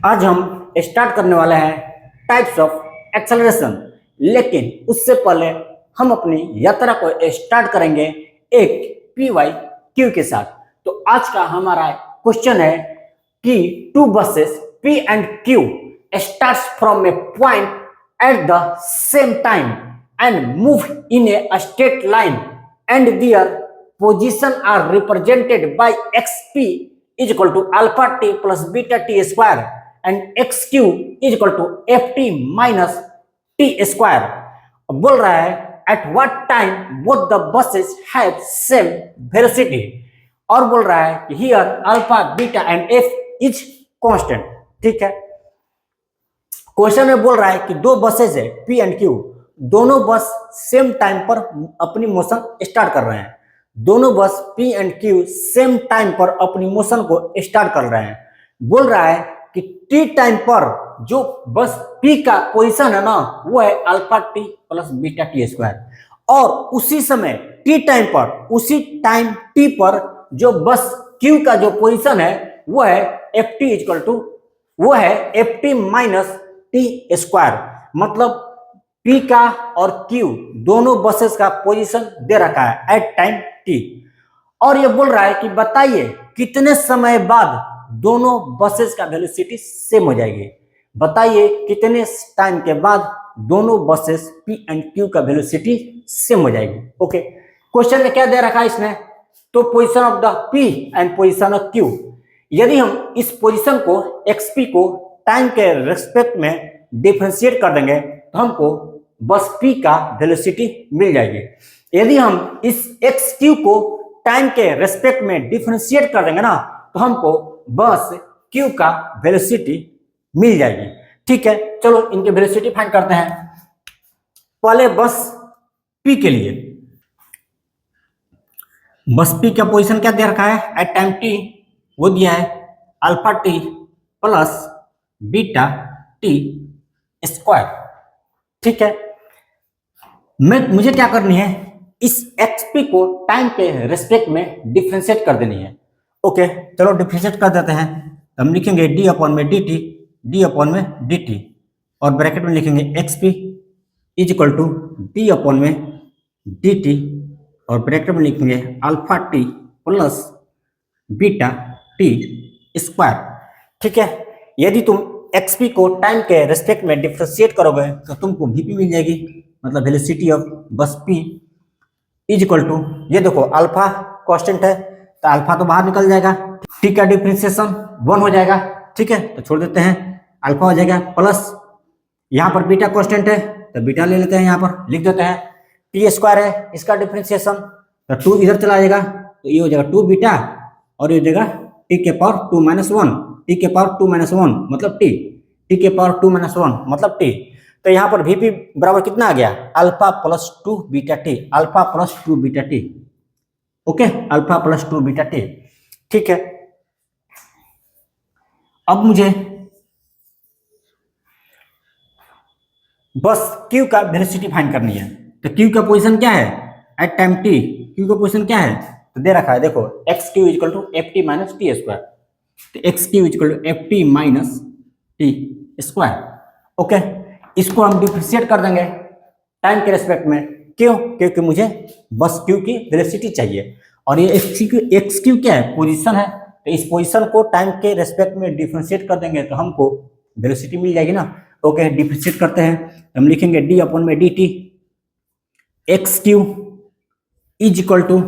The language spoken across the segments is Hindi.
आज हम स्टार्ट करने वाले हैं टाइप्स ऑफ एक्सेलरेशन, लेकिन उससे पहले हम अपनी यात्रा को स्टार्ट करेंगे एक पी वाई क्यू के साथ। तो आज का हमारा क्वेश्चन है कि to buses P and Q starts from a point at the same time and move in a straight line, and their position are represented by xp is equal to alpha t plus beta t square and xq is equal to ft minus t square। बोल रहा है at what time both the buses have same velocity, और बोल रहा है कि here alpha beta and f is constant। ठीक है, क्वेश्चन में बोल रहा है कि दो बसेज है पी एंड क्यू, दोनों बस सेम टाइम पर अपनी मोशन स्टार्ट कर रहे हैं। दोनों बस P and Q same time पर अपनी मोशन को स्टार्ट कर रहे हैं। बोल रहा है कि टी टाइम पर जो बस पी का पोजीशन है ना, वो है alpha t plus beta t square, और उसी समय टी टाइम पर, उसी टाइम टी पर जो बस क्यू का जो पोजीशन है वो है एफ टी इक्वल टू, वो है F t minus t square. मतलब पी का और क्यू दोनों बसेस का पोजीशन दे रखा है एट टाइम टी, और ये बोल रहा है कि बताइए कितने समय बाद दोनों बसेस का वेलोसिटी सेम हो जाएगी। बताइए कितने टाइम के बाद दोनों बसेस पी एंड क्यू का वेलोसिटी सेम हो जाएगी। ओके, क्वेश्चन में क्या दे रखा है इसने, तो position of the P and position of Q. यदि हम इस पोजीशन को एक्सपी को टाइम के रेस्पेक्ट में डिफरेंशिएट कर देंगे तो हमको बस पी का वेलोसिटी मिल जाएगी। यदि हम इस एक्स क्यू को टाइम के रेस्पेक्ट में डिफरेंशिएट कर देंगे ना, तो हमको बस क्यू का वेलोसिटी मिल जाएगी। ठीक है, चलो इनके वेलोसिटी फाइंड करते हैं। पहले बस पी के लिए, बस पी का पोजीशन क्या दे रखा है एट टाइम टी, वो दिया है alpha t plus beta t square. ठीक है, मुझे क्या करनी है, इस एक्सपी को टाइम के रेस्पेक्ट में डिफरेंशिएट कर देनी है। ओके, चलो डिफरेंशिएट कर देते हैं। हम लिखेंगे डी अपॉन में डी टी, डी अपॉन में डी टी, और ब्रैकेट में लिखेंगे x p is equal to d upon में डी टी, और ब्रैकेट में लिखेंगे alpha t plus beta t square. ठीक है, यदि तुम एक्सपी को टाइम के रेस्पेक्ट में डिफरेंशिएट करोगे तो तुमको वीपी मिल जाएगी, मतलब वेलोसिटी ऑफ बस पी इज इक्वल टू, ये देखो अल्फा कांस्टेंट है तो अल्फा तो बाहर निकल जाएगा, टी का डिफरेंशिएशन 1 हो जाएगा। ठीक है, तो छोड़ देते हैं, अल्फा हो जाएगा प्लस, यहाँ पर बीटा कांस्टेंट है तो बीटा ले लेते हैं, यहाँ पर लिख देते हैं टी स्क्वायर है इसका डिफरेंशिएशन, तो 2 इधर चला जाएगा तो ये हो जाएगा 2 बीटा, और ये हो जाएगा टी के पावर 2 माइनस 1, टी के पावर 2 माइनस 1 मतलब टी, टी के पावर 2 माइनस 1 मतलब टी। तो यहाँ पर वीपी बराबर कितना आ गया, alpha plus 2 beta T, alpha plus 2 beta T. Okay, alpha plus 2 beta T. ठीक है, अब मुझे बस क्यू का वेलोसिटी फाइंड करनी है। तो क्यू का पोजीशन क्या है एट टाइम टी, क्यू का पोजीशन क्या है, तो दे रखा है, देखो x q equal to f t minus t square, तो x q equal to f t minus t square. Okay, इसको हम डिफरेंशिएट कर देंगे टाइम के रेस्पेक्ट में। क्यों, क्योंकि मुझे बस क्यू की वेलोसिटी चाहिए, और ये एक्स क्यू क्या है, पोजीशन है, तो इस पोजीशन को टाइम के रेस्पेक्ट में डिफरेंशिएट कर देंगे तो हमको वेलोसिटी मिल जाएगी ना। ओके, डिफरेंशिएट करते हैं, हम लिखेंगे डी अपॉन में d t, x q is equal to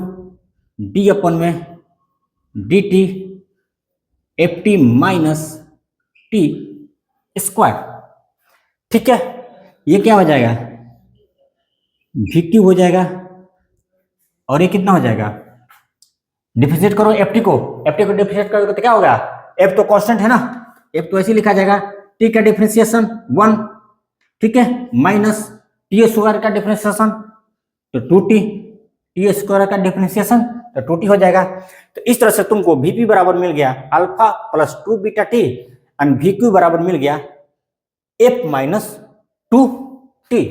d upon में d t f t minus t square. ठीक है, ये क्या हो जाएगा, वी क्यू हो जाएगा, और ये कितना हो जाएगा, डिफरेंशिएट करो एफ टी को, एफ टी को डिफरेंशिएट करोगे तो क्या होगा, एफ तो कांस्टेंट है ना, एफ तो ऐसे लिखा जाएगा, टी का डिफरेंशिएशन 1, ठीक है, माइनस टी स्क्वायर का डिफरेंशिएशन तो 2t, टी स्क्वायर का डिफरेंशिएशन तो 2t हो जाएगा। तो इस तरह से तुमको वीपी बराबर मिल गया alpha plus 2 beta T, and we Q बराबर मिल गया एफ माइनस 2t।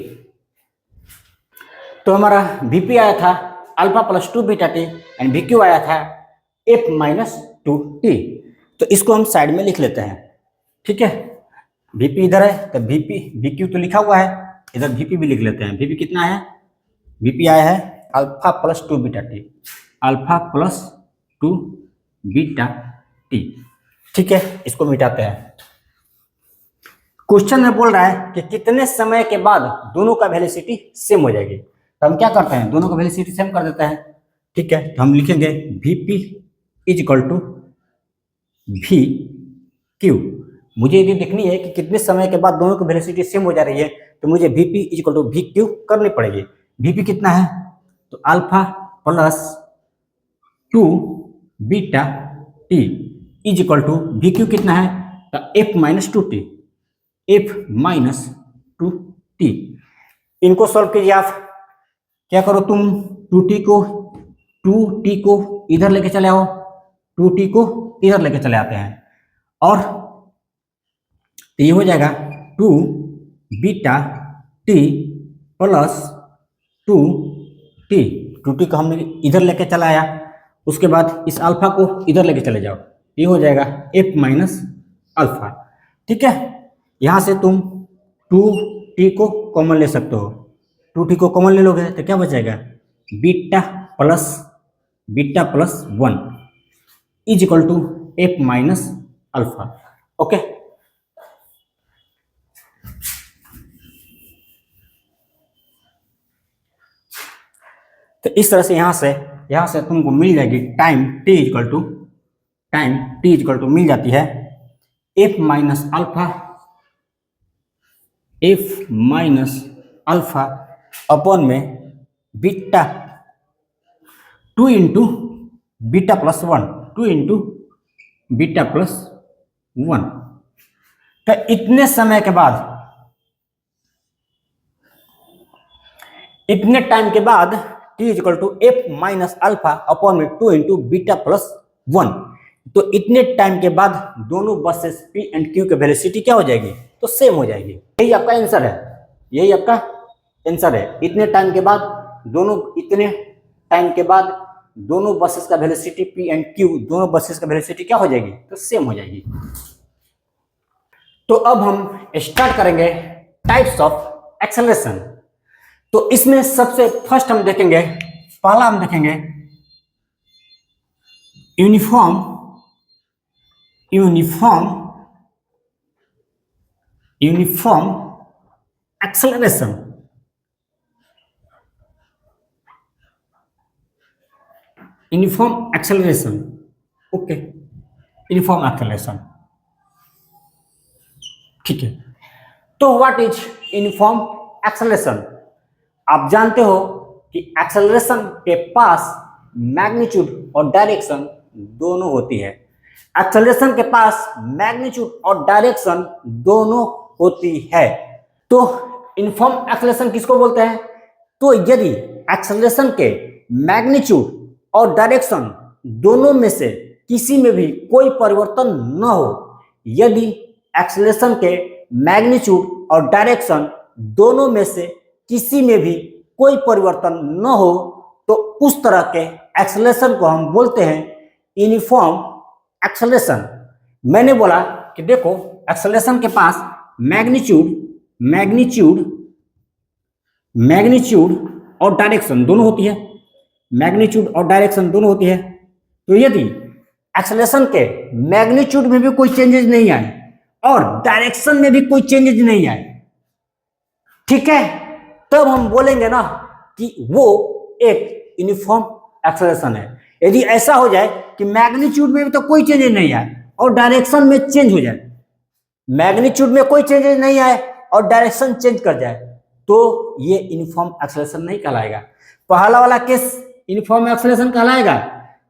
तो हमारा वीपी आया था alpha plus 2 beta T, and we Q आया था एफ माइनस 2t। तो इसको हम साइड में लिख लेते हैं। ठीक है, वीपी इधर है तो वीपी वीक्यू तो लिखा हुआ है, इधर वीपी भी लिख लेते हैं। वीपी कितना है, वीपी आया है alpha plus 2 beta T, alpha plus 2 beta T. ठीक है, इसको मिटाते हैं। क्वेश्चन में बोल रहा है कि कितने समय के बाद दोनों का वेलोसिटी सेम हो जाएगी। तो हम क्या करते हैं, दोनों का वेलोसिटी सेम कर देते हैं। ठीक है, तो हम लिखेंगे v p is equal to v q. मुझे यदि देखनी है कि कितने समय के बाद दोनों की वेलोसिटी सेम हो जा रही है, तो मुझे v p is equal to v q करनी पड़ेगी। वीपी कितना है, तो alpha plus 2 beta t is equal to v q कितना है, तो f minus 2 t, f minus 2 t. इनको सॉल्व कीजिए आप। क्या करो तुम, 2t को इधर लेके चले आओ, 2t को इधर लेके चले आते हैं, और तो ये हो जाएगा 2 beta T plus 2t। 2t को हमने इधर लेके चला आया, उसके बाद इस अल्फा को इधर लेके चले जाओ, ये हो जाएगा f माइनस अल्फा। ठीक है, यहां से तुम 2t को कॉमन ले सकते हो, 2t को कॉमन ले लोगे तो क्या बचेगा, beta plus 1 is equal to f minus alpha. Okay, तो इस तरह से यहां से तुमको मिल जाएगी टाइम t इक्वल टू मिल जाती है एफ माइनस अल्फा अपॉन में beta 2 into beta plus 1, 2 into beta plus 1। तो इतने समय के बाद, इतने टाइम के बाद t equal to f minus alpha upon में 2 इंटू बीटा प्लस 1। तो इतने टाइम के बाद दोनों बसेस p एंड q की वेलोसिटी क्या हो जाएगी, तो सेम हो जाएगी। यही आपका आंसर है, यही आपका आंसर है। इतने टाइम के बाद दोनों बसेस का वेलोसिटी p एंड q, दोनों बसेस का वेलोसिटी क्या हो जाएगी, तो सेम हो जाएगी। तो अब हम स्टार्ट करेंगे टाइप्स ऑफ एक्सेलरेशन। तो इसमें सबसे फर्स्ट हम देखेंगे, पहला हम देखेंगे uniform acceleration. Uniform acceleration, okay, uniform acceleration. ठीक है, तो व्हाट इज यूनिफॉर्म एक्सेलरेशन। आप जानते हो कि एक्सेलरेशन के पास मैग्नीट्यूड और डायरेक्शन दोनों होती है। एक्सेलरेशन के पास मैग्नीट्यूड और डायरेक्शन दोनों होती है। तो यूनिफॉर्म एक्सेलरेशन किसको बोलते हैं, तो यदि एक्सेलरेशन के मैग्नीट्यूड और डायरेक्शन दोनों में से किसी में भी कोई परिवर्तन न हो, यदि एक्सेलरेशन के मैग्नीट्यूड और डायरेक्शन दोनों में से किसी में भी कोई परिवर्तन न हो, तो उस तरह के एक्सेलरेशन को हम बोलते हैं यूनिफॉर्म एक्सेलरेशन। मैंने बोला कि देखो, एक्सेलरेशन के पास मैग्नीट्यूड और डायरेक्शन दोनों होती है, मैग्नीट्यूड और डायरेक्शन दोनों होती है। तो यदि एक्सेलरेशन के मैग्नीट्यूड में भी कोई चेंजेस नहीं आए और डायरेक्शन में भी कोई चेंजेस नहीं आए, ठीक है, तब हम बोलेंगे ना कि वो एक यूनिफॉर्म एक्सेलरेशन है। यदि ऐसा हो जाए कि मैग्नीट्यूड में भी तो कोई चेंजेस नहीं आए और डायरेक्शन में चेंज हो जाए, मैग्नीट्यूड में कोई चेंजेस नहीं आए और डायरेक्शन चेंज कर जाए, तो ये यूनिफॉर्म एक्सेलरेशन नहीं कहलाएगा। पहला वाला केस यूनिफॉर्म एक्सेलरेशन कहलाएगा,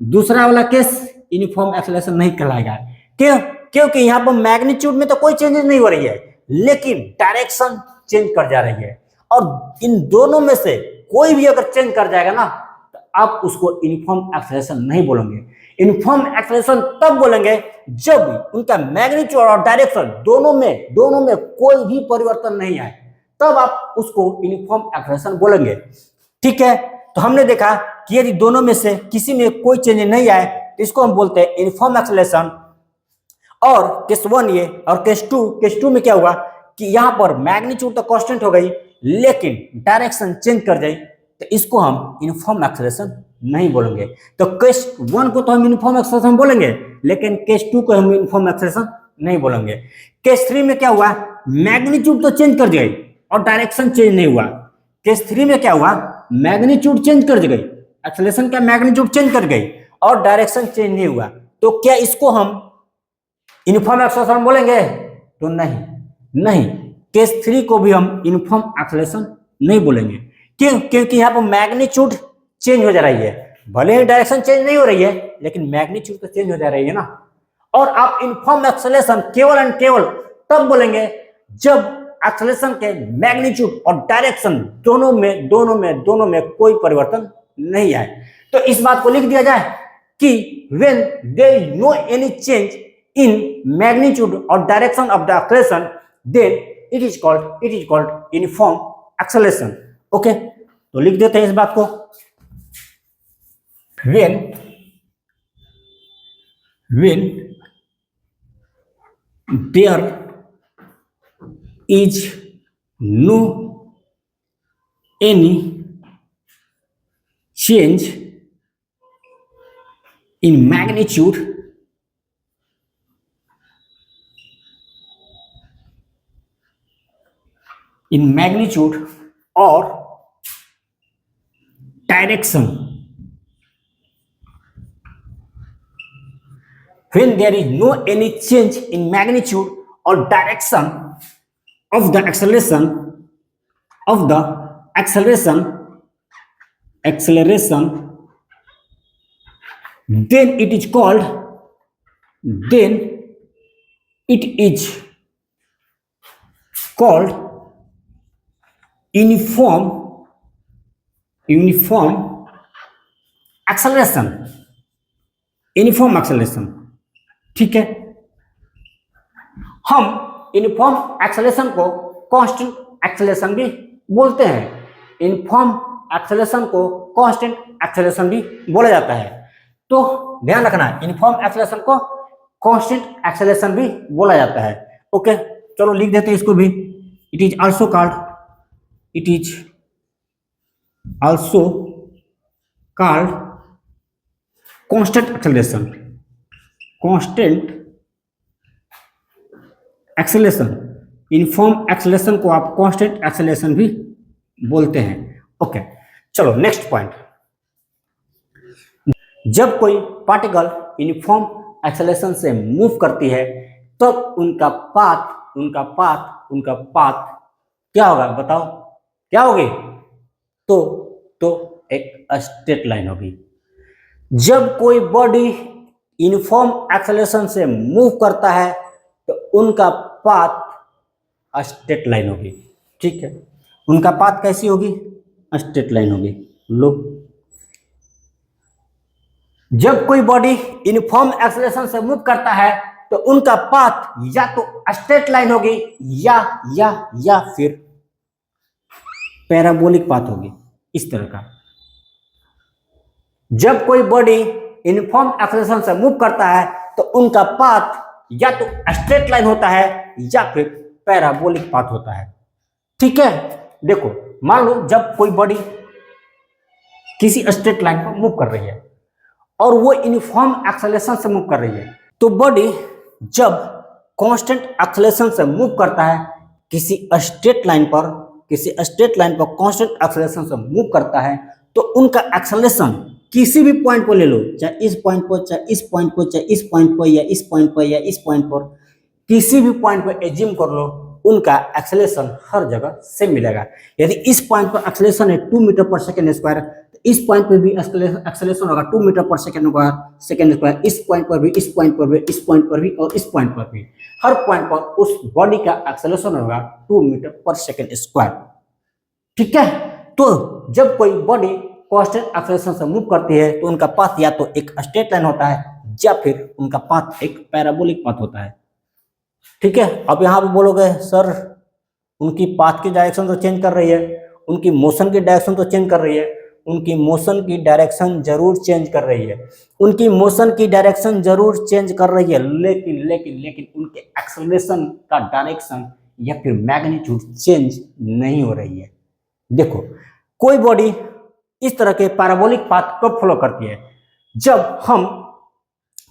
दूसरा वाला केस यूनिफॉर्म एक्सेलरेशन नहीं कहलाएगा। क्यों? क्योंकि यहाँ पर मैग्नीट्यूड में तो कोई चेंजेस नहीं हो रही है, लेकिन डायरेक्शन चेंज कर जा रही है, और इन दोनों में से कोई भी अगर चेंज कर जाएगा ना, तो आप उसको यूनिफॉर्म एक्सेलरेशन नहीं बोलेंगे। यूनिफॉर्म एक्सेलरेशन तब बोलेंगे जब उनका मैग्नीट्यूड और डायरेक्शन दोनों में कोई भी परिवर्तन नहीं आए, तब आप उसको यूनिफॉर्म एक्सेलरेशन बोलेंगे। ठीक है, तो हमने देखा कि यदि दोनों में से किसी में कोई चेंज नहीं आए तो इसको हम बोलते हैं यूनिफॉर्म एक्सेलरेशन। और केस 1 ये और केस टू में क्या हुआ कि यहां पर मैग्नीट्यूड तो कांस्टेंट हो गई लेकिन डायरेक्शन चेंज कर जाए, तो इसको हम यूनिफॉर्म एक्सेलरेशन नहीं बोलेंगे। तो केस 1 को तो हम यूनिफॉर्म एक्सेलरेशन बोलेंगे लेकिन केस 2 को हम यूनिफॉर्म एक्सेलरेशन नहीं बोलेंगे। केस 3 में क्या हुआ, मैग्नीट्यूड तो चेंज कर गई और डायरेक्शन चेंज नहीं हुआ। केस 3 में क्या हुआ, मैग्नीट्यूड चेंज कर गई, एक्सेलरेशन का मैग्नीट्यूड चेंज कर गई और डायरेक्शन चेंज नहीं हुआ। तो क्या इसको हम यूनिफॉर्म एक्सेलरेशन बोलेंगे? तो नहीं, केस 3 को भी हम यूनिफॉर्म एक्सेलरेशन नहीं बोलेंगे। क्यों? क्योंकि यहाँ पर मैग्नीट्यूड चेंज हो जा रही है, भले ही डायरेक्शन चेंज नहीं हो रही है लेकिन मैग्नीट्यूड तो चेंज हो जा रही है ना। और आप यूनिफॉर्म एक्सेलरेशन केवल एंड केवल तब बोलेंगे जब एक्सेलरेशन के मैग्नीट्यूड और डायरेक्शन दोनों में कोई परिवर्तन नहीं आए। तो इस बात को लिख दिया जाए कि when there is no any change in magnitude or direction of the acceleration, then it is called uniform acceleration. Okay, तो लिख देते हैं इस बात को। when there is no any change in magnitude or direction, when there is no any change in magnitude or direction of the acceleration then it is called uniform acceleration। ठीक है, हम यूनिफॉर्म एक्सेलरेशन को कांस्टेंट एक्सेलरेशन भी बोलते हैं, यूनिफॉर्म एक्सेलरेशन को कांस्टेंट एक्सेलरेशन भी बोला जाता है। तो ध्यान रखना, यूनिफॉर्म एक्सेलरेशन को कांस्टेंट एक्सेलरेशन भी बोला जाता है। ओके, चलो लिख देते हैं इसको भी। It is also called constant acceleration. Uniform acceleration को आप कांस्टेंट एक्सेलरेशन भी बोलते हैं। ओके, चलो नेक्स्ट पॉइंट। जब कोई पार्टिकल यूनिफॉर्म एक्सेलरेशन से मूव करती है तब उनका पाथ क्या होगा, बताओ क्या होगी? तो एक स्ट्रेट लाइन होगी। जब कोई बॉडी यूनिफॉर्म एक्सेलरेशन से मूव करता है तो उनका पाथ स्ट्रेट लाइन होगी। ठीक है, उनका पाथ कैसी होगी? स्ट्रेट लाइन होगी। लो, जब कोई बॉडी यूनिफॉर्म एक्सेलरेशन से मूव करता है तो उनका पाथ या तो स्ट्रेट लाइन होगी या फिर पैराबोलिक पाथ होगी, इस तरह का। जब कोई बॉडी यूनिफॉर्म एक्सेलरेशन से मूव करता है तो उनका पाथ या तो स्ट्रेट लाइन होता है या फिर पैराबोलिक पाथ होता है। ठीक है, देखो मान लो जब कोई बॉडी किसी स्ट्रेट लाइन पर मूव कर रही है और वो यूनिफॉर्म एक्सेलरेशन से मूव कर रही है, तो बॉडी जब कांस्टेंट एक्सेलरेशन से मूव करता है किसी स्ट्रेट लाइन पर कांस्टेंट एक्सेलरेशन से मूव करता है तो उनका एक्सेलरेशन किसी भी पॉइंट पर ले लो, चाहे इस पॉइंट पर, चाहे इस पॉइंट पर, चाहे इस पॉइंट पर या इस पॉइंट पर या इस पॉइंट पर, किसी भी पॉइंट पर एज्यूम कर लो, उनका एक्सेलरेशन हर जगह सेम मिलेगा। यदि इस पॉइंट पर एक्सेलरेशन है 2 मीटर पर सेकेंड स्क्वायर, तो इस पॉइंट पर भी एक्सेलरेशन होगा 2 मीटर पर सेकेंड स्क्वायर, इस पॉइंट पर भी, इस पॉइंट पर भी, इस पॉइंट पर भी और इस पॉइंट पर भी, हर पॉइंट पर उस बॉडी का एक्सेलरेशन होगा 2 मीटर पर सेकेंड स्क्वायर। ठीक है, तो जब कोई बॉडी कांस्टेंट एक्सेलरेशन से मूव करती है तो उनका पाथ या तो एक स्ट्रेट लाइन होता है या फिर उनका पाथ एक पैराबोलिक पाथ होता है। ठीक है, अब यहाँ पे बोलोगे सर उनकी पाथ की डायरेक्शन तो चेंज कर रही है, उनकी मोशन की डायरेक्शन तो चेंज कर रही है, उनकी मोशन की डायरेक्शन जरूर चेंज कर रही है, उनकी मोशन की डायरेक्शन जरूर चेंज कर रही है, लेकिन लेकिन लेकिन उनके एक्सेलरेशन का डायरेक्शन या फिर मैग्नीट्यूड चेंज नहीं हो रही है। देखो, कोई बॉडी इस तरह के पैराबोलिक पाथ कब फॉलो करती है? जब हम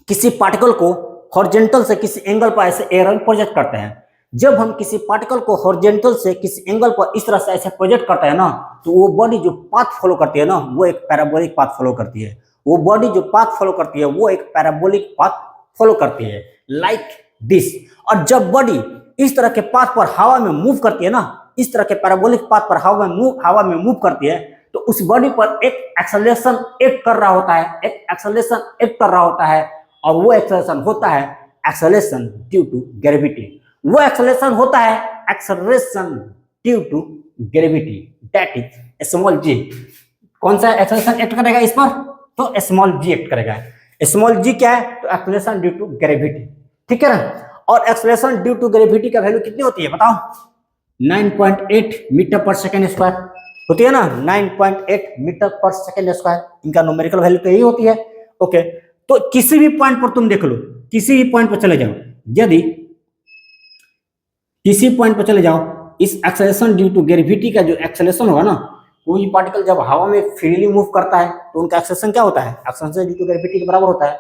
किसी पार्टिकल को हॉरिजॉन्टल से किसी एंगल पर ऐसे एयर प्रोजेक्ट करते हैं। जब हम किसी पार्टिकल को हॉरिजॉन्टल से किसी एंगल पर इस तरह से ऐसे प्रोजेक्ट करते हैं ना, तो वो बॉडी जो पाथ फॉलो करती है ना, वो एक पैराबोलिक पाथ फॉलो करती है। वो बॉडी जो पाथ फॉलो करती है वो एक पैराबोलिक पाथ फॉलो करती है, लाइक दिस। और जब बॉडी इस तरह के पाथ पर हवा में मूव करती है ना, इस तरह के पैराबोलिक पाथ पर हवा में मूव करती है, तो उस बॉडी पर एक एक्सेलरेशन एक्ट कर रहा होता है, एक एक्सेलरेशन एक्ट कर रहा होता है, और वो एक्सेलरेशन होता है एक्सेलरेशन ड्यू टू ग्रेविटी। वो एक्सेलरेशन होता है acceleration due to gravity, that is small g. कौन सा एक्सेलरेशन एक्ट करेगा इस पर? तो स्मॉल जी एक्ट करेगा। स्मॉल जी क्या है? तो एक्सेलरेशन ड्यू टू ग्रेविटी, ठीक है ना। और एक्सेलरेशन ड्यू टू ग्रेविटी का वैल्यू कितनी होती है बताओ? 9.8 मीटर पर सेकेंड स्क्वायर होती है ना, 9.8 मीटर पर सेकेंड स्क्वायर। इनका न्यूमेरिकल वैल्यू तो यही होती है। ओके, तो किसी भी पॉइंट पर तुम देख लो, किसी भी पॉइंट पर चले जाओ, यदि किसी पॉइंट पर चले जाओ, इस एक्सेलरेशन ड्यू टू ग्रेविटी का जो एक्सेलरेशन होगा ना, कोई पार्टिकल जब हवा में फ्रीली मूव करता है तो उनका एक्सेलरेशन क्या होता है? एक्सेलरेशन ड्यू टू ग्रेविटी के बराबर होता है।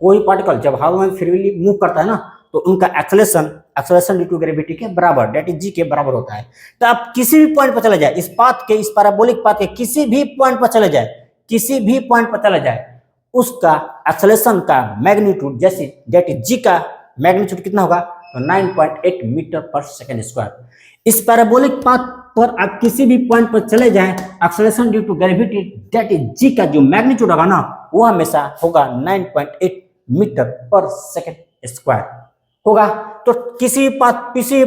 कोई पार्टिकल जब हवा में फ्रीली मूव करता है ना, तो उनका एक्सेलरेशन ड्यू टू ग्रेविटी के बराबर, दैट इज जी के बराबर होता है। तो आप किसी भी पॉइंट पर चले जाए, इस पाथ के, इस पैराबोलिक पाथ के किसी भी पॉइंट पर चले जाए, किसी भी पॉइंट पर चले जाए, उसका एक्सेलरेशन का मैग्नीट्यूड, जैसे दैट इज जी का मैग्नीट्यूड कितना होगा? तो 9.8 मीटर पर सेकेंड स्क्वायर। इस पैराबोलिक पाथ पर आप किसी भी पॉइंट पर चले जाएं, acceleration due to gravity that is g का जो मैग्नीट्यूड होगा ना, वो हमेशा होगा 9.8 मीटर पर सेकेंड स्क्वायर होगा। तो किसी भी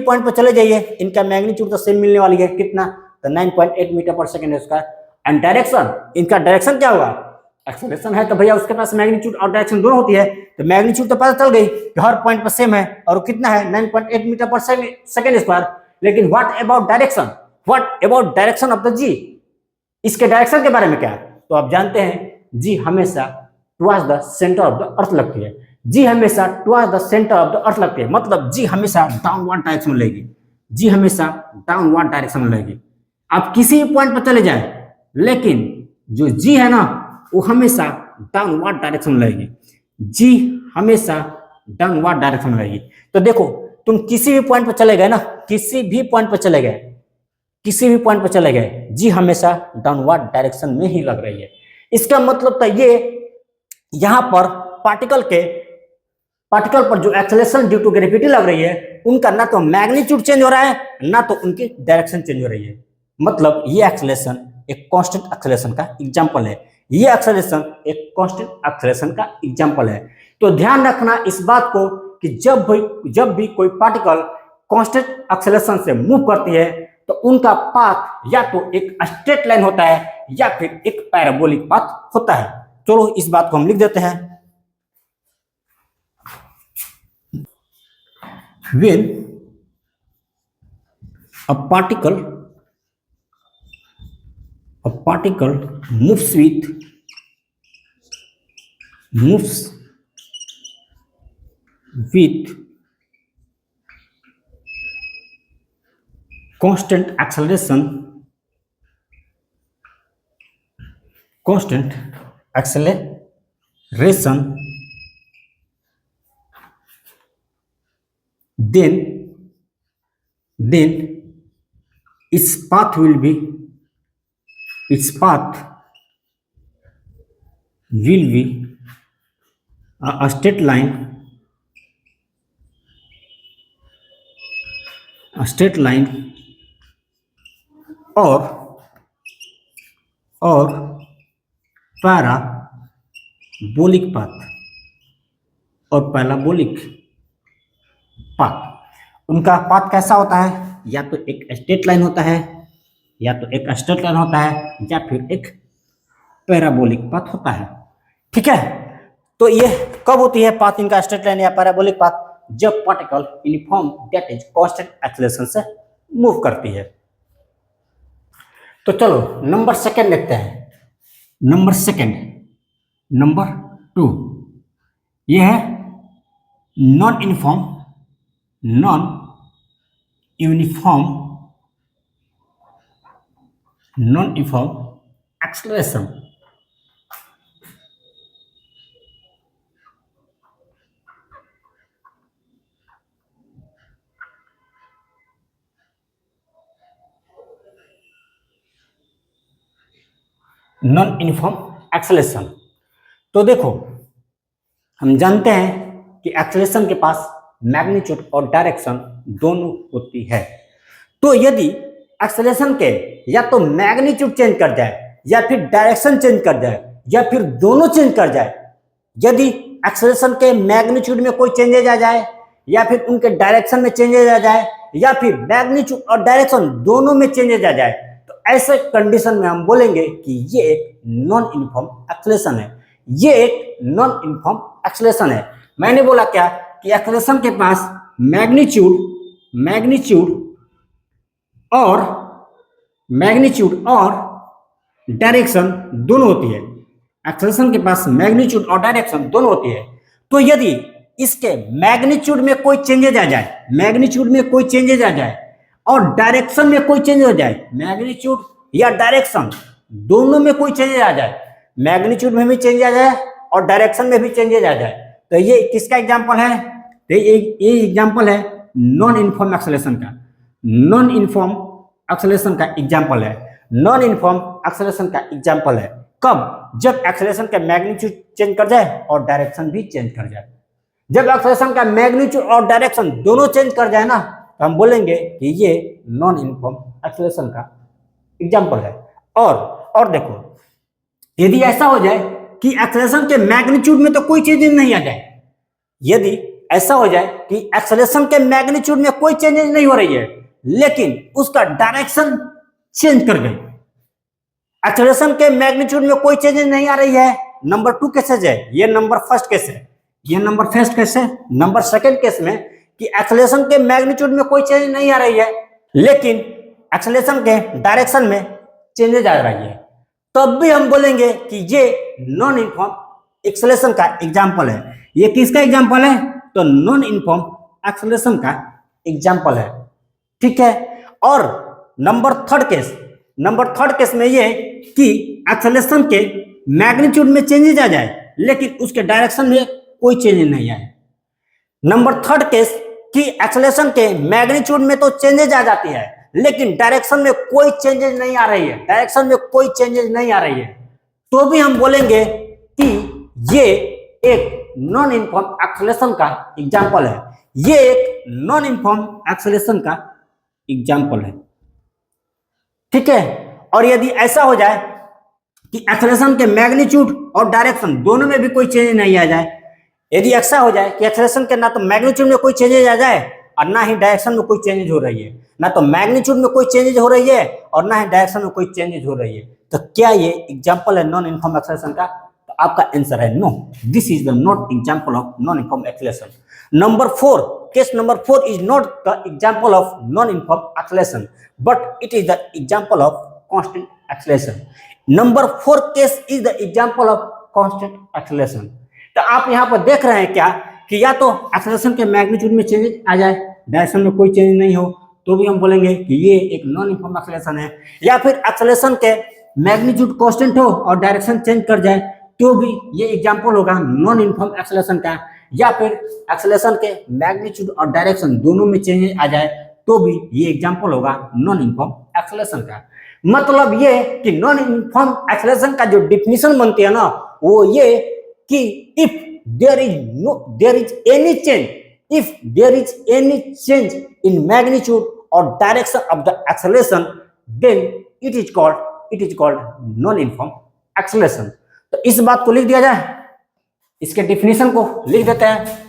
पॉइंट पर चले जाइए, इनका मैग्नीट्यूड तो सेम मिलने वाली है, कितना? तो 9.8 मीटर पर सेकेंड स्क्वायर। एंड डायरेक्शन, इनका डायरेक्शन क्या होगा? एक्सेलरेशन है तो भैया उसके पास मैग्नीट्यूड और डायरेक्शन दोनों होती है, तो मैग्नीट्यूड तो पता चल गई कि हर पॉइंट पर सेम है, और वो कितना है? 9.8 मीटर पर सेकेंड स्क्वायर। लेकिन what about direction? What about direction of the g? इसके डायरेक्शन के बारे में क्या? तो आप जानते हैं जी हमेशा towards the centre of the earth लगती है। जी हमेशा towards the centre of the earth लगती है, मतलब जी हमेशा डाउनवर्ड डायरेक्शन में लगेगी। जी हमेशा डाउनवर्ड डायरेक्शन में लगेगी। आप किसी भी पॉइंट पर चले जाए, लेकिन जो जी है ना, वो हमेशा डाउनवर्ड डायरेक्शन में लगेगी। जी हमेशा डाउनवर्ड डायरेक्शन में लगेगी। तो देखो, तुम किसी भी पॉइंट पर चले गए ना, किसी भी पॉइंट पर चले गए, किसी भी पॉइंट पर चले गए, जी हमेशा डाउनवर्ड डायरेक्शन में ही लग रही है। इसका मतलब तो ये, यहां पर पार्टिकल पर जो एक्सेलरेशन ड्यू टू ग्रेविटी लग रही है, उनका ना तो मैग्नीट्यूड चेंज हो रहा है, ना तो उनकी डायरेक्शन चेंज हो रही है। मतलब ये एक्सेलरेशन एक कांस्टेंट एक्सेलरेशन का एग्जांपल है। ये एक्सेलरेशन एक कांस्टेंट एक्सेलरेशन का एग्जांपल है। तो ध्यान रखना इस बात को कि जब भी कोई पार्टिकल कांस्टेंट एक्सेलरेशन से मूव करती है, तो उनका पाथ या तो एक स्ट्रेट लाइन होता है या फिर एक पैराबोलिक पाथ होता है। चलो इस बात को हम लिख देते हैं। When a particle moves with constant acceleration, then its path will be a straight line, or parabolic path. उनका पाथ कैसा होता है? या तो एक स्ट्रेट लाइन होता है, या फिर एक पैराबोलिक पाथ होता है। ठीक है, तो ये कब होती है पाथ इनका, स्ट्रेट लाइन या पैराबोलिक पाथ? जब particle uniform that is constant acceleration से मूव करती है। तो चलो नंबर सेकंड देखते हैं। नंबर सेकंड, नंबर टू, ये है non uniform, non uniform, non uniform acceleration. Non uniform acceleration, तो देखो हम जानते हैं कि एक्सेलरेशन के पास मैग्नीट्यूड और डायरेक्शन दोनों होती है। तो यदि एक्सेलरेशन के या तो मैग्नीट्यूड चेंज कर जाए या फिर डायरेक्शन चेंज कर जाए या फिर दोनों चेंज कर जाए, यदि एक्सेलरेशन के मैग्नीट्यूड में कोई चेंजेज आ जाए या फिर उनके डायरेक्शन में चेंजेज आ जाए या फिर मैग्नीट्यूड और डायरेक्शन दोनों में चेंजेज आ जाए, तो ऐसे कंडीशन में हम बोलेंगे कि ये एक नॉन यूनिफॉर्म एक्सेलरेशन है। ये एक नॉन यूनिफॉर्म एक्सेलरेशन है। मैंने बोला क्या कि एक्सेलरेशन के पास मैग्नीट्यूड और डायरेक्शन दोनों होती है। एक्सेलरेशन के पास मैग्नीट्यूड और डायरेक्शन दोनों होती है। तो यदि इसके मैग्नीट्यूड में कोई चेंजेज आ जाए, और डायरेक्शन में कोई चेंज हो जाए, मैग्नीट्यूड या डायरेक्शन दोनों में कोई चेंजेज आ जाए, मैग्नीट्यूड में भी चेंज आ जाए और डायरेक्शन में भी चेंजेज आ जाए, तो ये किसका एग्जांपल है? तो ये एग्जांपल है नॉन यूनिफॉर्म एक्सेलरेशन का। नॉन यूनिफॉर्म एक्सेलरेशन का एग्जांपल है। नॉन यूनिफॉर्म एक्सेलरेशन का एग्जांपल है कब? जब एक्सेलरेशन का मैग्नीट्यूड चेंज कर जाए और डायरेक्शन भी चेंज कर जाए। जब एक्सेलरेशन का मैग्नीट्यूड और डायरेक्शन दोनों चेंज कर जाए ना, तो हम बोलेंगे कि ये नॉन यूनिफॉर्म एक्सेलरेशन का एग्जांपल है। और देखो, यदि ऐसा हो जाए कि एक्सेलरेशन के मैग्नीट्यूड में तो कोई चेंजेस नहीं आ जाए, यदि ऐसा हो जाए कि एक्सेलरेशन के मैग्नीट्यूड में कोई चेंजेस नहीं हो रही है लेकिन उसका डायरेक्शन चेंज कर गई, एक्सेलरेशन के मैग्नीट्यूड में कोई चेंजेस नहीं आ रही है, नंबर 2 केसेस है, ये नंबर फर्स्ट केस है, ये नंबर फर्स्ट केस है। नंबर सेकंड केस में कि एक्सेलरेशन के मैग्नीट्यूड में कोई चेंज नहीं आ रही है लेकिन एक्सेलरेशन के डायरेक्शन में चेंजेज आ रही है, तब भी हम बोलेंगे कि ये नॉन यूनिफॉर्म एक्सेलरेशन का एग्जांपल है। ये किसका एग्जांपल है? तो नॉन यूनिफॉर्म एक्सेलरेशन का एग्जांपल है। ठीक है। और नंबर थर्ड केस में ये कि एक्सेलरेशन के मैग्नीट्यूड में चेंजेज आ जाए लेकिन उसके डायरेक्शन में कोई चेंज नहीं आए। नंबर थर्ड केस कि एक्सेलरेशन के मैग्नीट्यूड में तो चेंजेज आ जाती है लेकिन डायरेक्शन में कोई चेंजेज नहीं आ रही है, तो भी हम बोलेंगे कि ये एक नॉन यूनिफॉर्म एक्सेलरेशन का एग्जांपल है। ये एक नॉन यूनिफॉर्म एक्सेलरेशन का एग्जांपल है। ठीक है। और यदि ऐसा हो जाए कि एक्सेलरेशन के मैग्नीट्यूड और डायरेक्शन दोनों में भी कोई चेंज नहीं आ जाए, यदि ऐसा हो जाए कि एक्सेलरेशन के ना तो मैग्नीट्यूड में कोई चेंजेज आ जाए और ना ही डायरेक्शन में कोई चेंजेज हो रही है, ना तो मैग्नीट्यूड में कोई चेंजेज हो रही है और ना ही डायरेक्शन में कोई चेंजेज हो रही है, तो क्या ये एग्जांपल है नॉन यूनिफॉर्म एक्सेलरेशन का? तो आपका आंसर है no, this is the not example of non uniform acceleration. Number 4, case number 4 is not the example of non-uniform acceleration, but it is the example of constant acceleration. Number 4 case is the example of constant acceleration. तो आप यहाँ पर देख रहे हैं क्या कि या तो एक्सेलरेशन के मैग्नीट्यूड में चेंज आ जाए, डायरेक्शन में कोई चेंज नहीं हो, तो भी हम बोलेंगे कि ये एक नॉन यूनिफॉर्म एक्सेलरेशन है, या फिर एक्सेलरेशन के मैग्नीट्यूड कांस्टेंट हो और डायरेक्शन चेंज कर जाए, तो भी ये एग्जांपल होगा नॉन यूनिफॉर्म एक्सेलरेशन का, या फिर एक्सेलरेशन के मैग्नीट्यूड और डायरेक्शन दोनों में चेंज आ जाए, तो भी ये एग्जांपल होगा नॉन यूनिफॉर्म एक्सेलरेशन का। मतलब ये कि नॉन यूनिफॉर्म एक्सेलरेशन का जो डिफिनीशन बनती है ना, वो ये कि if there is any change in magnitude or direction of the acceleration, then it is called non-uniform acceleration। तो इस बात को लिख दिया जाए, इसके डिफिनीशन को लिख देते हैं।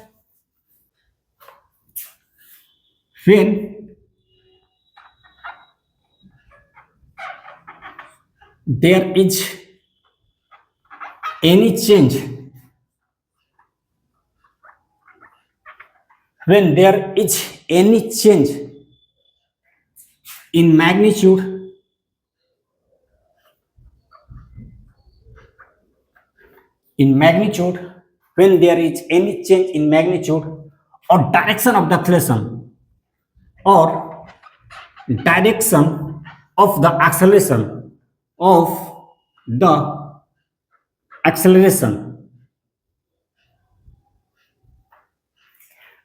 when there is any change in magnitude in magnitude, when there is any change in magnitude or direction of the acceleration or direction of the acceleration of the acceleration,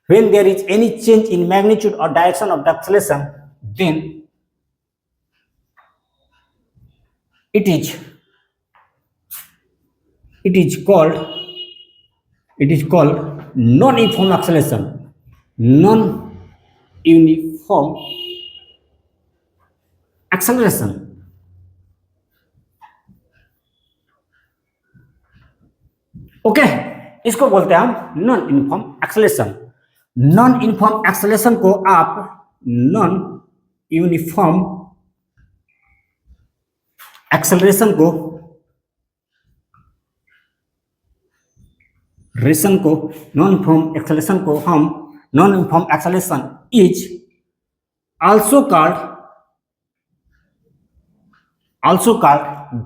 when there is any change in magnitude or direction of the acceleration, then it is called non-uniform acceleration. Non-uniform acceleration. Okay, इसको बोलते हैं हम non uniform acceleration. Non uniform acceleration को आप नॉन यूनिफॉर्म एक्सेलरेशन को नॉन यूनिफॉर्म एक्सेलरेशन को हम non uniform acceleration is also called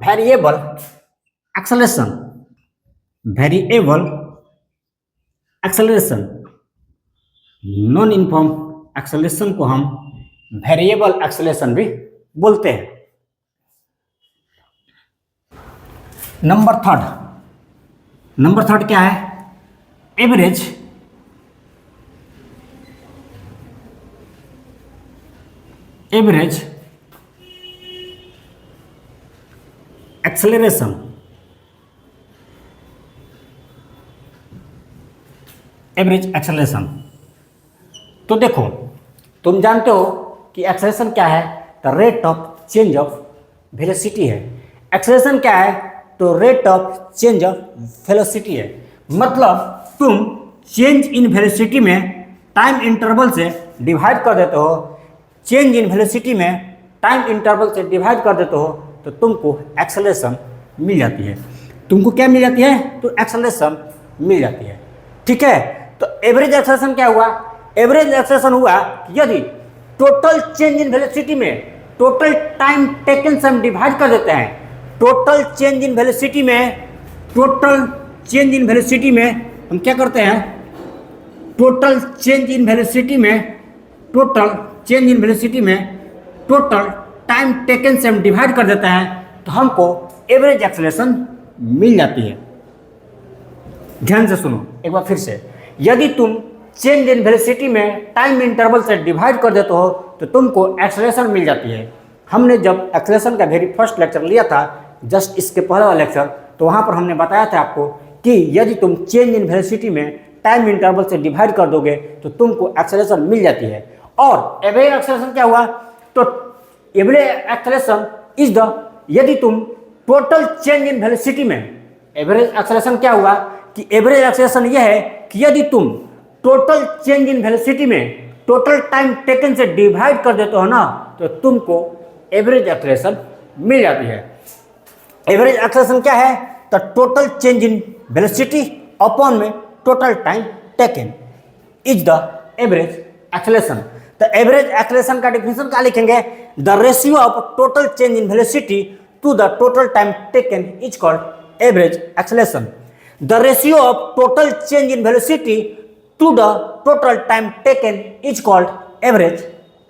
variable acceleration. Variable acceleration, non uniform acceleration को हम वेरिएबल एक्सेलरेशन भी बोलते हैं। नंबर थर्ड क्या है? Average acceleration. एवरेज एक्सेलरेशन, तो देखो, तुम जानते हो कि एक्सेलरेशन क्या है? The rate of change of velocity है। एक्सेलरेशन क्या है? तो rate of change of velocity है। मतलब तुम चेंज इन वेलोसिटी में टाइम इंटरवल से डिवाइड कर देते हो। चेंज इन वेलोसिटी में टाइम इंटरवल से डिवाइड कर देते हो तो तुमको एक्सेलरेशन मिल जाती है। तुमको क्या मिल जाती है? तो एक्सेलरेशन मिल जाती है। ठीक है, तो एवरेज एक्सेलरेशन क्या हुआ? एवरेज एक्सेलरेशन हुआ कि यदि टोटल चेंज इन वेलोसिटी में टोटल टाइम टेकन से हम डिवाइड कर देते हैं। टोटल चेंज इन वेलोसिटी में हम क्या करते हैं? टोटल चेंज इन वेलोसिटी में टोटल टाइम टेकन से हम डिवाइड कर देते हैं तो हमको एवरेज एक्सेलरेशन मिल जाती है। ध्यान से सुनो एक बार फिर से। यदि तुम चेंज इन वेलोसिटी में टाइम इंटरवल से डिवाइड कर देते हो तो तुमको एक्सेलरेशन मिल जाती है। हमने जब एक्सेलरेशन का वेरी फर्स्ट लेक्चर लिया था, जस्ट इसके पहले वाला लेक्चर, तो वहाँ पर हमने बताया था आपको कि यदि तुम चेंज इन वेलोसिटी में टाइम इंटरवल से डिवाइड कर दोगे तो तुमको एक्सेलरेशन मिल जाती है। और एवरेज एक्सेलरेशन क्या हुआ? तो एवरेज एक्सेलरेशन इज द, यदि तुम टोटल चेंज इन वेलोसिटी में, एवरेज एक्सेलरेशन क्या हुआ कि एवरेज एक्सेलरेशन यह है कि यदि तुम टोटल चेंज इन वेलोसिटी में टोटल टाइम टेकन से डिवाइड कर देते हो ना तो तुमको एवरेज एक्सेलरेशन मिल जाती है। एवरेज एक्सेलरेशन क्या है? तो total change in velocity upon में total time taken is the average acceleration. तो एवरेज एक्सेलरेशन का डेफिनेशन क्या लिखेंगे? The ratio of total change in velocity to the total time taken is called average acceleration. The ratio of total change in velocity to the total time taken is called average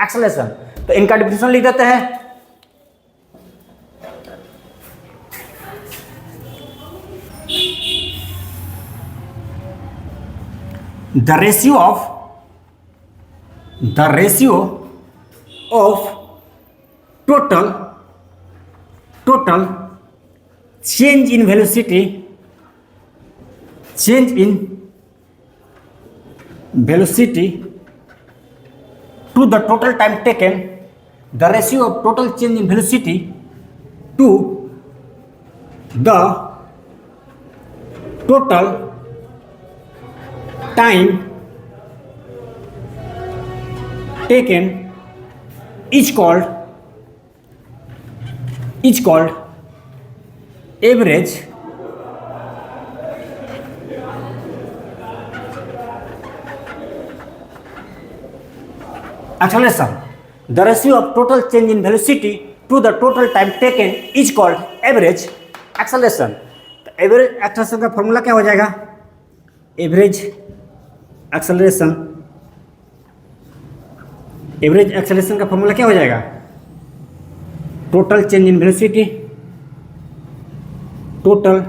acceleration. तो इनका डेफिनेशन लिख देते हैं। The ratio of total change in velocity to the total time taken, the ratio of total change in velocity to the total time taken is called average acceleration. The ratio of total change in velocity to the total time taken is called average acceleration. Average acceleration का फॉर्मूला क्या हो जाएगा? एवरेज एक्सेलरेशन का फॉर्मूला क्या हो जाएगा? Total change in velocity, total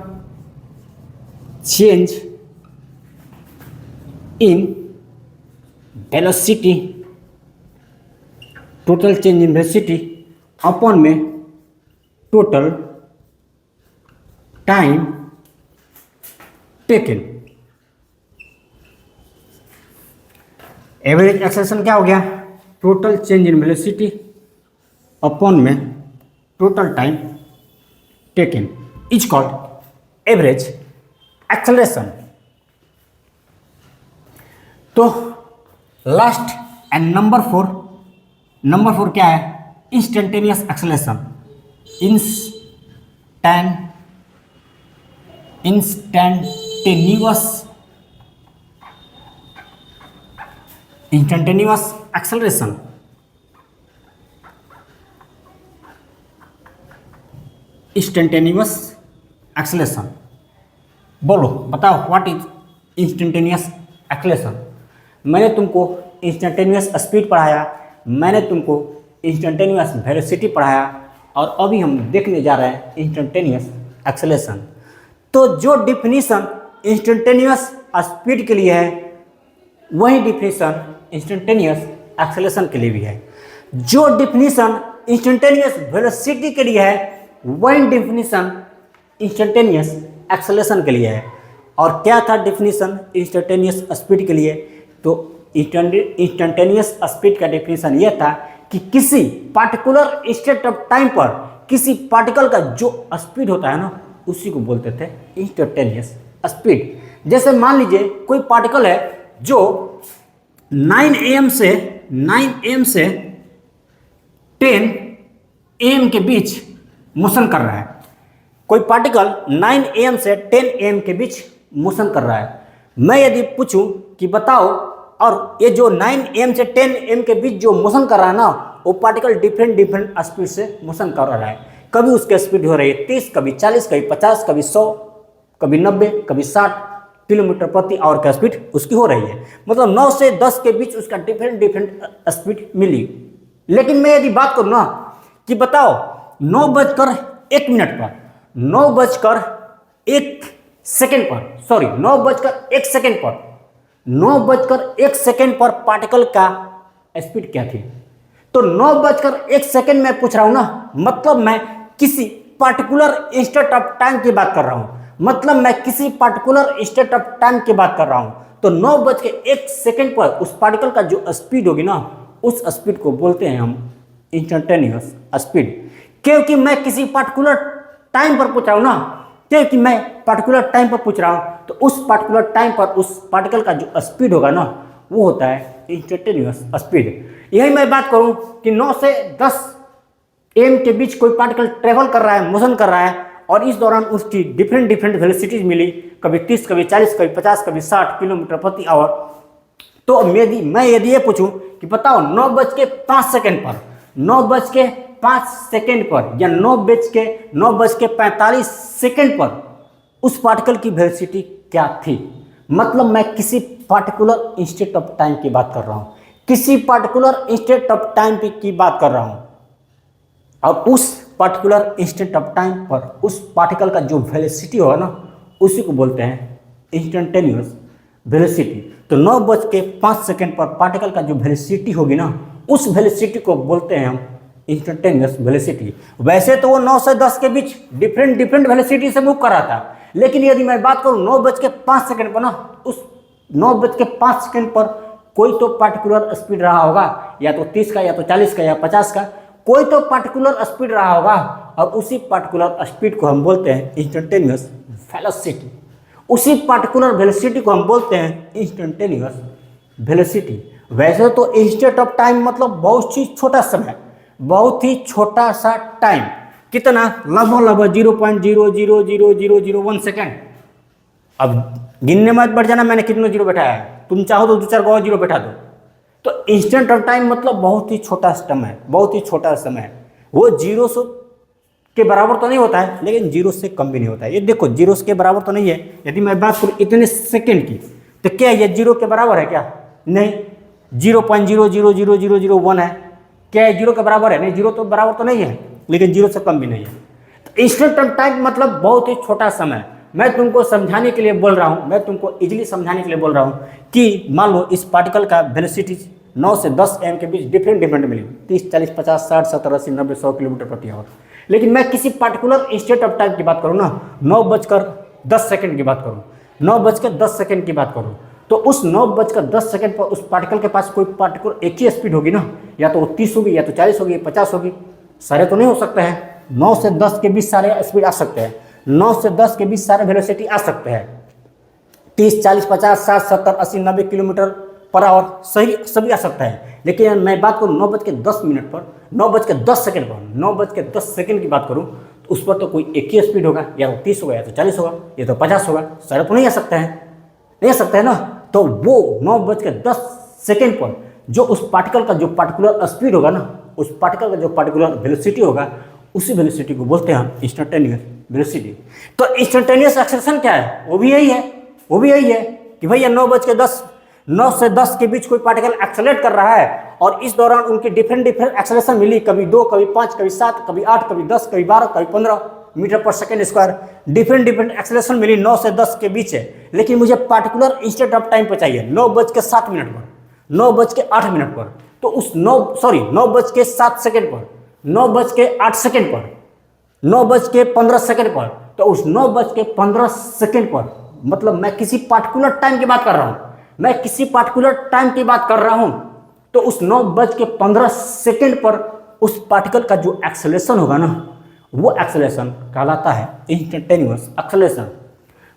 change in velocity, total change in velocity upon में total time taken. Average acceleration क्या हो गया? Total change in velocity upon में total time taken is called average acceleration. तो लास्ट एंड नंबर फोर क्या है? Instantaneous acceleration. Instantaneous acceleration. Instantaneous acceleration, बोलो बताओ व्हाट इज इंस्टेंटेनियस एक्सेलरेशन। मैंने तुमको इंस्टेंटेनियस स्पीड पढ़ाया, मैंने तुमको इंस्टेंटेनियस वेलोसिटी पढ़ाया, और अभी हम देखने जा रहे हैं इंस्टेंटेनियस एक्सेलरेशन। तो जो डिफिनीशन इंस्टेंटेनियस स्पीड के लिए है वही डिफिनीशन इंस्टेंटेनियस एक्सेलरेशन के लिए भी है। जो डिफिनीशन इंस्टेंटेनियस वेलोसिटी के लिए है वही डिफिनीशन इंस्टेंटेनियस एक्सेलरेशन के लिए है। और क्या था डिफिनीशन इंस्टेंटेनियस स्पीड के लिए? तो इंस्टेंटेनियस स्पीड का डिफिनीशन यह था कि किसी पार्टिकुलर इंस्टेंट ऑफ टाइम पर किसी पार्टिकल का जो स्पीड होता है ना, उसी को बोलते थे इंस्टेंटेनियस स्पीड। जैसे मान लीजिए कोई पार्टिकल है जो 9 AM से 10 AM के बीच मोशन कर रहा है। कोई पार्टिकल 9 AM से 10 AM के बीच मोशन कर रहा है। मैं यदि पूछूं कि बताओ, और ये जो 9 AM से 10 AM के बीच जो मोशन कर रहा है ना, वो पार्टिकल डिफरेंट स्पीड से मोशन कर रहा है। कभी उसकी स्पीड हो रही है 30, कभी 40, कभी 50, कभी 100, कभी 90, कभी 60 किलोमीटर प्रति आवर का स्पीड उसकी हो रही है। मतलब 9 से 10 के बीच उसका डिफरेंट स्पीड मिली। लेकिन मैं यदि बात करूँ ना कि बताओ 9:01 पर, 9:01 पर पार्टिकल का स्पीड क्या थी? तो 9:01 में पूछ रहा हूं ना, मतलब मैं किसी पार्टिकुलर इंस्टेंट ऑफ टाइम की बात कर रहा हूं। तो 9:01 पर उस पार्टिकल का जो स्पीड होगी ना, उस स्पीड को बोलते हैं हम इंस्टेंटेनियस स्पीड। क्योंकि मैं किसी पार्टिकुलर टाइम पर पूछ रहा हूं ना, तो उस पार्टिकुलर टाइम पर उस पार्टिकल का जो स्पीड होगा ना, वो होता है इंस्टेंटेनियस स्पीड। यही मैं बात करूं कि 9 से 10 AM के बीच कोई पार्टिकल ट्रेवल कर रहा है, मोशन कर रहा है, और इस दौरान उसकी डिफरेंट वेलोसिटीज मिली, कभी 30, कभी 40, कभी 50, कभी 60 किलोमीटर प्रति आवर। तो मैं यदि ये पूछूं कि बताओ 9:05 पर, 9:05 पर या 9:45 पर उस पार्टिकल की वेलोसिटी क्या थी? मतलब मैं किसी पार्टिकुलर इंस्टेंट ऑफ टाइम की बात कर रहा हूं, और उस पार्टिकुलर इंस्टेंट ऑफ टाइम पर उस पार्टिकल का जो वेलोसिटी होगा ना, उसी को बोलते हैं इंस्टेंटेनियस वेलोसिटी। तो 9:05 पर पार्टिकल का जो वेलोसिटी होगी ना, उस वेलोसिटी को बोलते हैं हम इंस्टेंटेनियस वेलोसिटी। वैसे तो वो 9 से 10 के बीच डिफरेंट वेलोसिटी से मूव कर रहा था, लेकिन यदि मैं बात करूं 9:05 पर ना, उस 9:05 पर कोई तो पार्टिकुलर स्पीड रहा होगा, या तो 30 का, या तो 40 का, या 50 का, कोई तो पार्टिकुलर स्पीड रहा होगा, और उसी पार्टिकुलर स्पीड को हम बोलते हैं इंस्टेंटेनियस वेलोसिटी। उसी पार्टिकुलर वेलोसिटी को हम बोलते हैं इंस्टेंटेनियस वेलोसिटी। वैसे तो इंस्टेंट ऑफ टाइम मतलब बहुत ही छोटा समय, बहुत ही छोटा सा टाइम, कितना? लगभग 0.0000001 सेकेंड। अब गिनने मत बढ़ जाना मैंने कितने जीरो बैठाया है, तुम चाहो तो 2-4 और जीरो बैठा दो। तो इंस्टेंट ऑफ टाइम मतलब बहुत ही छोटा समय, वो 0 से के बराबर तो नहीं होता है, लेकिन जीरो से कम भी नहीं होता है। ये देखो जीरो के बराबर तो नहीं है। यदि मैं बात करूँ इतने सेकंड की, तो क्या ये जीरो के बराबर है क्या? नहीं, 0.0000001 है। क्या ये जीरो के बराबर है? नहीं, जीरो तो बराबर तो नहीं है, लेकिन जीरो से कम भी नहीं है। तो इंस्टेंट टाइम मतलब बहुत ही छोटा समय। मैं तुमको समझाने के लिए बोल रहा हूँ, मैं तुमको इजीली समझाने के लिए बोल रहा हूँ कि मान लो इस पार्टिकल का वेलोसिटी 9 से 10 एम के बीच डिफरेंट मिली, 30, 40, 50, 60, 70, 80, 90, 100 किलोमीटर प्रति आवर। लेकिन मैं किसी पार्टिकुलर इंस्टेंट ऑफ टाइम की बात करूँ ना, 9:10 की बात करूँ, 9:10 की बात करूँ, तो उस 9:10 पर उस पार्टिकल के पास कोई पार्टिकुलर एक ही स्पीड होगी ना, या तो 30 होगी, या तो 40 होगी, 50 होगी। सारे तो नहीं हो सकते हैं। 9 से 10 के बीच सारे स्पीड आ सकते हैं, 9 से 10 के बीच सारे वेलोसिटी आ सकते हैं। 30, 40, 50, 60, 70, 80, 90 किलोमीटर पर आवर सही सभी आ सकता है। लेकिन मैं बात करूँ 9:10 पर, 9:10 पर, 9:10 की बात करूँ, तो उस पर तो कोई एक ही स्पीड होगा, या तो 30 होगा, या तो 40 होगा, या तो 50 होगा। सारे तो नहीं आ सकते हैं, नहीं आ सकते हैं ना। तो वो 9:10 पर जो उस पार्टिकल का जो पार्टिकुलर स्पीड होगा ना, उस पार्टिकल का जो पार्टिकुलर वेलोसिटी होगा, उसी वेलोसिटी को बोलते हैं इंस्टेंटेनियस वेलोसिटी। तो इंस्टेंटेनियस एक्सेलरेशन क्या है? वो भी यही है कि भैया 9 से 10 के बीच कोई पार्टिकल एक्सेलरेट कर रहा है, और इस दौरान उनकी डिफरेंट एक्सेलरेशन मिली, कभी 2, कभी 5, कभी 7, कभी 8, कभी 10, कभी 12, कभी 15 मीटर पर सेकेंड स्क्वायर। डिफरेंट एक्सेलरेशन मिली 9 से 10 के बीच है। लेकिन मुझे पार्टिकुलर इंस्टेंट ऑफ टाइम पर चाहिए 9:07 पर, 9:08 पर। तो उस 9:07 पर, 9:08 पर, 9:15 पर, तो उस 9:15 पर, मतलब मैं किसी पार्टिकुलर टाइम की बात कर रहा हूं, मैं किसी पार्टिकुलर टाइम की बात कर रहा हूं, तो उस 9:15 पर उस पार्टिकल का जो एक्सेलरेशन होगा ना, वो एक्सेलरेशन कहलाता है इंस्टेंटेनियस एक्सेलरेशन।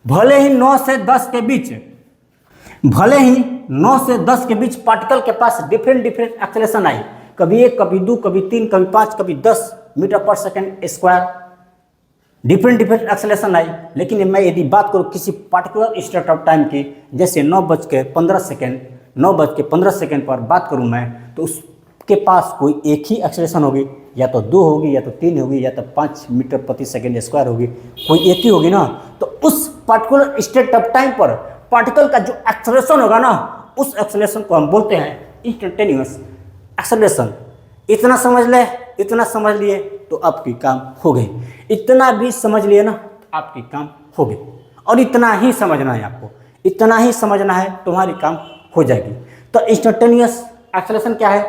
भले ही 9 से 10 के बीच पार्टिकल के पास डिफरेंट एक्सेलरेशन आई, कभी 1, कभी 2, कभी 3, कभी 5, कभी 10 मीटर पर सेकेंड स्क्वायर, डिफरेंट एक्सेलरेशन आई। लेकिन मैं यदि बात करूँ किसी पार्टिकुलर इंस्टेंट ऑफ टाइम की, जैसे 9:15 पर बात करूँ मैं, तो उसके पास कोई एक ही एक्सेलरेशन होगी, या तो 2 होगी, या तो 3 होगी, या तो 5 मीटर प्रति सेकेंड स्क्वायर होगी, कोई एक ही होगी ना। तो उस पार्टिकुलर इंस्टेंट ऑफ टाइम पर पार्टिकल का जो एक्सेलरेशन होगा ना, उस एक्सेलरेशन को हम बोलते हैं इंस्टेंटेनियस एक्सेलरेशन। इतना समझ लिए तो आपकी काम हो गई। इतना भी समझ लिए ना, आपकी काम हो गई। और इतना ही समझना है आपको, इतना ही समझना है, तुम्हारी काम हो जाएगी। तो इंस्टेंटेनियस एक्सेलरेशन क्या है?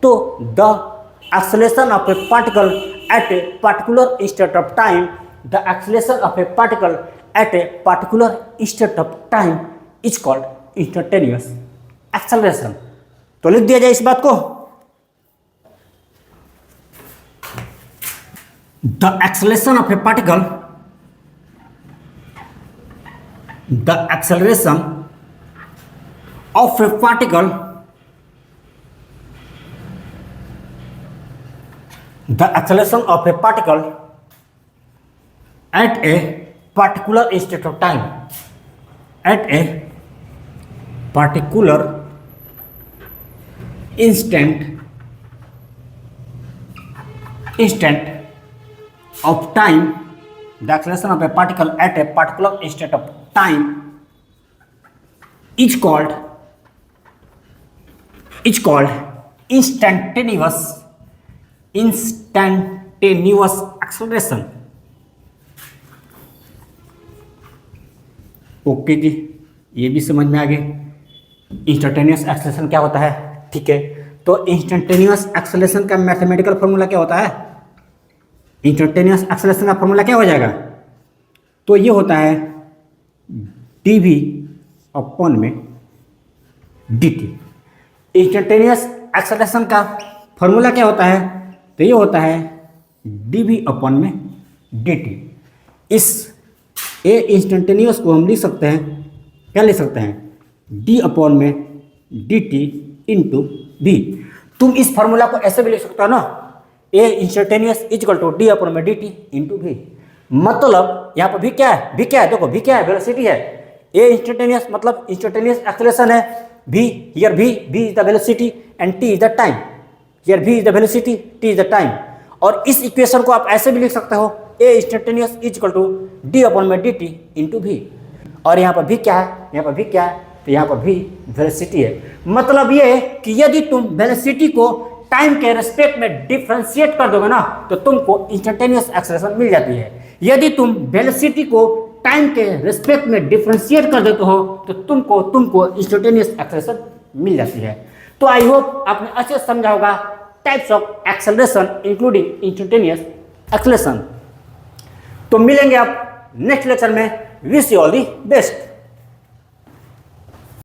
तो the acceleration of A particle at a particular instant of time, the acceleration of A particle at a particular instant of time is called instantaneous acceleration. तो लिख दिया जाए इस बात को, the acceleration of a particle, the acceleration of a particle, the acceleration of a particle at a particular instant of time, at a particular instant of time, the acceleration of a particle at a particular instant of time is called instantaneous acceleration। Okay जी, ये भी समझ में आ गए इंस्टेंटेनियस एक्सेलरेशन क्या होता है। ठीक है, तो इंस्टेंटेनियस एक्सेलरेशन का मैथमेटिकल फॉर्मूला क्या होता है? इंस्टेंटेनियस एक्सेलरेशन का फॉर्मूला क्या हो जाएगा? तो ये होता है dv अपॉन में dt। इंस्टेंटेनियस एक्सेलरेशन का फॉर्मूला क्या होता है? तो ये होता है dv अपॉन में dt। इस ए इंस्टेंटेनियस को हम लिख सकते हैं, क्या लिख सकते हैं? d अपॉन में dt इंटू v। तुम इस फॉर्मूला को ऐसे भी लिख सकते हो ना, a instantaneous equal to d upon में डी टी इंटू वी। मतलब यहाँ पर भी क्या है? देखो भी क्या है? वेलोसिटी है। ए इंस्टेंटेनियस मतलब इंस्टेंटेनियस एक्सेलरेशन है। v is the velocity and t is the time. Here v is the velocity, t is the time. और इस इक्वेशन को आप ऐसे भी लिख सकते हो, a instantaneous is equal to d upon में डी टी इंटू भी। और यहाँ पर भी क्या है, यहाँ पर भी क्या है, तो यहाँ पर भी वेलोसिटी है। मतलब ये है कि यदि तुम वेलोसिटी को टाइम के रेस्पेक्ट में डिफरेंशिएट कर दोगे ना, तो तुमको इंस्टेंटेनियस एक्सेलरेशन मिल जाती है। यदि तुम वेलोसिटी को टाइम के रेस्पेक्ट में डिफरेंशिएट कर देते हो, तो तुमको इंस्टेंटेनियस एक्सेलरेशन मिल जाती है। तो आई होप आपने अच्छे से समझा होगा types of acceleration including instantaneous acceleration. तो मिलेंगे आप नेक्स्ट लेक्चर में। Wish you all the best.